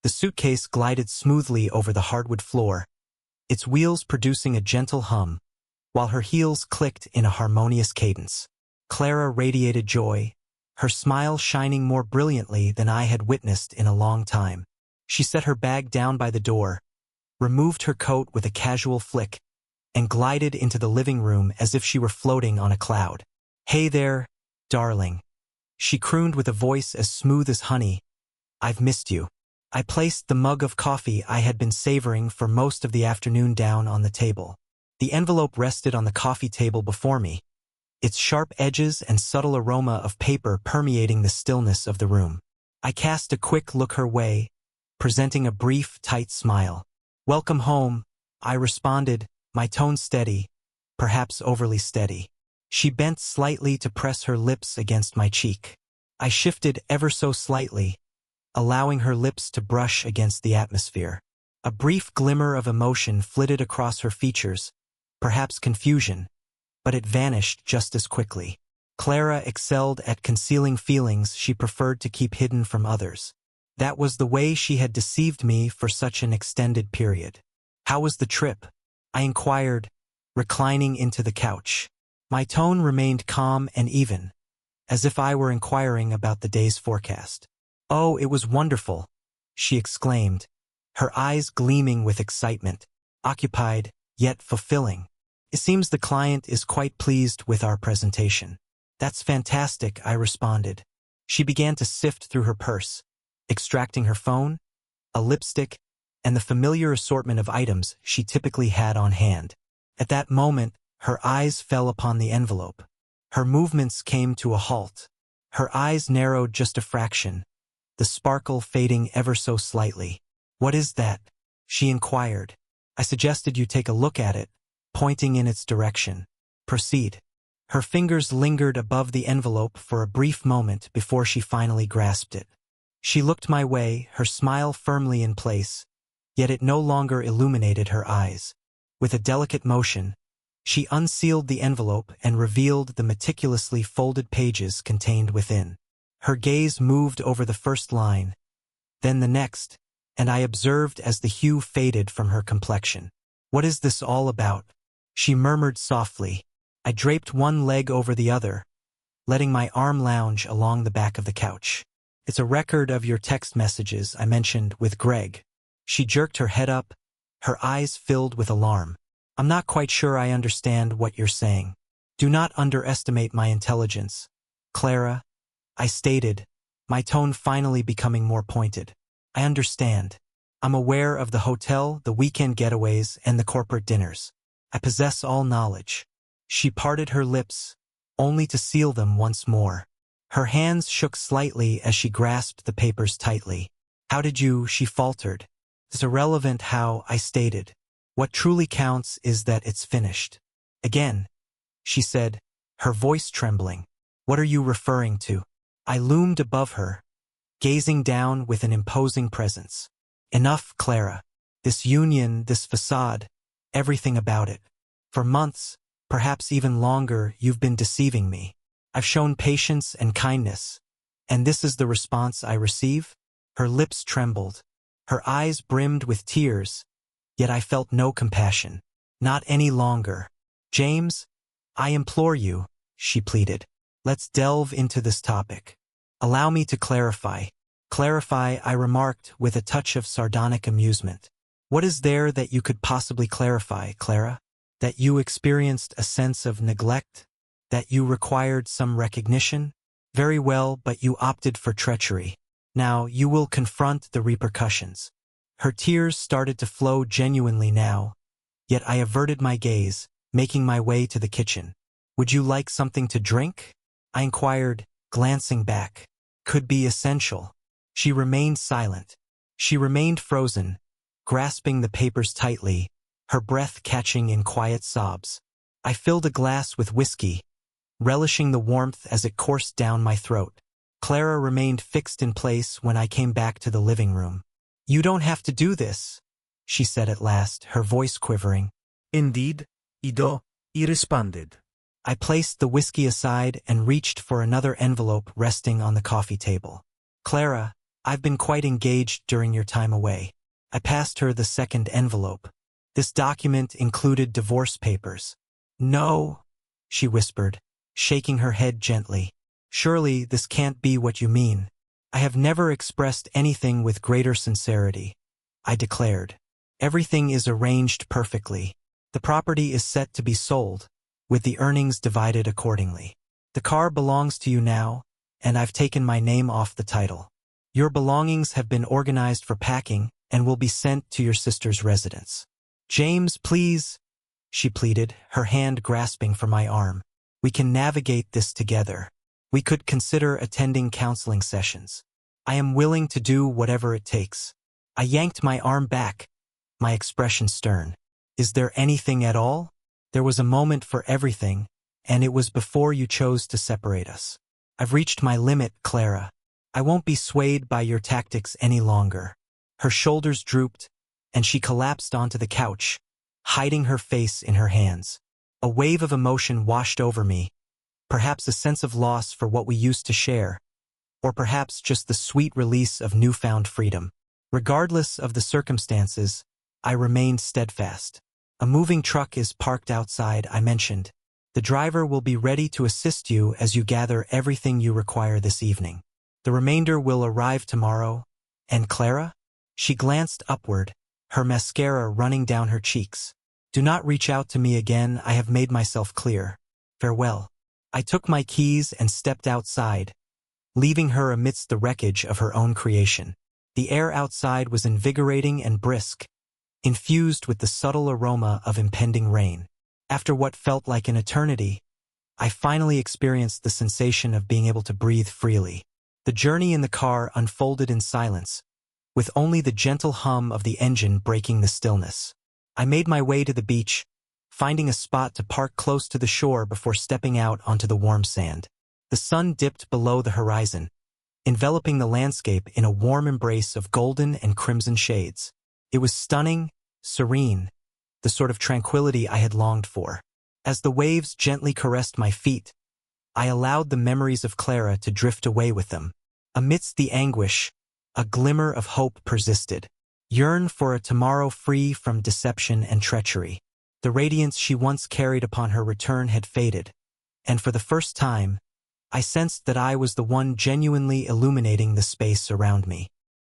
The suitcase glided smoothly over the hardwood floor, its wheels producing a gentle hum, while her heels clicked in a harmonious cadence. Clara radiated joy, her smile shining more brilliantly than I had witnessed in a long time. She set her bag down by the door, removed her coat with a casual flick, and glided into the living room as if she were floating on a cloud. "Hey there, darling," she crooned with a voice as smooth as honey. "I've missed you." I placed the mug of coffee I had been savoring for most of the afternoon down on the table. The envelope rested on the coffee table before me, its sharp edges and subtle aroma of paper permeating the stillness of the room. I cast a quick look her way, presenting a brief, tight smile. "Welcome home," I responded, my tone steady, perhaps overly steady. She bent slightly to press her lips against my cheek. I shifted ever so slightly, allowing her lips to brush against the atmosphere. A brief glimmer of emotion flitted across her features, perhaps confusion, but it vanished just as quickly. Clara excelled at concealing feelings she preferred to keep hidden from others. That was the way she had deceived me for such an extended period. "How was the trip?" I inquired, reclining into the couch. My tone remained calm and even, as if I were inquiring about the day's forecast. "Oh, it was wonderful," she exclaimed, her eyes gleaming with excitement, occupied, yet fulfilling. "It seems the client is quite pleased with our presentation." "That's fantastic," I responded. She began to sift through her purse, extracting her phone, a lipstick, and the familiar assortment of items she typically had on hand. At that moment, her eyes fell upon the envelope. Her movements came to a halt. Her eyes narrowed just a fraction, the sparkle fading ever so slightly. "What is that?" she inquired. I suggested you take a look at it, pointing in its direction. "Proceed." Her fingers lingered above the envelope for a brief moment before she finally grasped it. She looked my way, her smile firmly in place, yet it no longer illuminated her eyes. With a delicate motion, she unsealed the envelope and revealed the meticulously folded pages contained within. Her gaze moved over the first line, then the next, and I observed as the hue faded from her complexion. "What is this all about?" she murmured softly. I draped one leg over the other, letting my arm lounge along the back of the couch. "It's a record of your text messages I mentioned with Greg." She jerked her head up, her eyes filled with alarm. "I'm not quite sure I understand what you're saying." "Do not underestimate my intelligence, Clara," I stated, my tone finally becoming more pointed. "I understand. I'm aware of the hotel, the weekend getaways, and the corporate dinners. I possess all knowledge." She parted her lips, only to seal them once more. Her hands shook slightly as she grasped the papers tightly. "How did you?" she faltered. "It's irrelevant how," I stated. "What truly counts is that it's finished." "Again," she said, her voice trembling. "What are you referring to?" I loomed above her, gazing down with an imposing presence. "Enough, Clara. This union, this facade, everything about it. For months, perhaps even longer, you've been deceiving me. I've shown patience and kindness, and this is the response I receive?" Her lips trembled, her eyes brimmed with tears, yet I felt no compassion. "Not any longer. James, I implore you," she pleaded. "Let's delve into this topic. Allow me to clarify." "Clarify," I remarked with a touch of sardonic amusement. "What is there that you could possibly clarify, Clara? That you experienced a sense of neglect? That you required some recognition? Very well, but you opted for treachery. Now you will confront the repercussions." Her tears started to flow genuinely now, yet I averted my gaze, making my way to the kitchen. "Would you like something to drink?" I inquired, glancing back. "Could be essential." She remained silent. She remained frozen, grasping the papers tightly, her breath catching in quiet sobs. I filled a glass with whiskey, relishing the warmth as it coursed down my throat. Clara remained fixed in place when I came back to the living room. "You don't have to do this," she said at last, her voice quivering. "Indeed, Ido," he responded. I placed the whiskey aside and reached for another envelope resting on the coffee table. "Clara," I've been quite engaged during your time away. I passed her the second envelope. This document included divorce papers. No, she whispered, shaking her head gently. Surely this can't be what you mean. I have never expressed anything with greater sincerity, I declared. Everything is arranged perfectly. The property is set to be sold, with the earnings divided accordingly. The car belongs to you now, and I've taken my name off the title. Your belongings have been organized for packing and will be sent to your sister's residence. James, please, she pleaded, her hand grasping for my arm. We can navigate this together. We could consider attending counseling sessions. I am willing to do whatever it takes. I yanked my arm back, my expression stern. Is there anything at all? There was a moment for everything, and it was before you chose to separate us. I've reached my limit, Clara. I won't be swayed by your tactics any longer. Her shoulders drooped, and she collapsed onto the couch, hiding her face in her hands. A wave of emotion washed over me, perhaps a sense of loss for what we used to share, or perhaps just the sweet release of newfound freedom. Regardless of the circumstances, I remained steadfast. A moving truck is parked outside, I mentioned. The driver will be ready to assist you as you gather everything you require this evening. The remainder will arrive tomorrow. And Clara? She glanced upward, her mascara running down her cheeks. Do not reach out to me again, I have made myself clear. Farewell. I took my keys and stepped outside, leaving her amidst the wreckage of her own creation. The air outside was invigorating and brisk, infused with the subtle aroma of impending rain. After what felt like an eternity, I finally experienced the sensation of being able to breathe freely. The journey in the car unfolded in silence, with only the gentle hum of the engine breaking the stillness. I made my way to the beach, finding a spot to park close to the shore before stepping out onto the warm sand. The sun dipped below the horizon, enveloping the landscape in a warm embrace of golden and crimson shades. It was stunning, serene, the sort of tranquility I had longed for. As the waves gently caressed my feet, I allowed the memories of Clara to drift away with them. Amidst the anguish, a glimmer of hope persisted. Yearn for a tomorrow free from deception and treachery. The radiance she once carried upon her return had faded, and for the first time, I sensed that I was the one genuinely illuminating the space around me.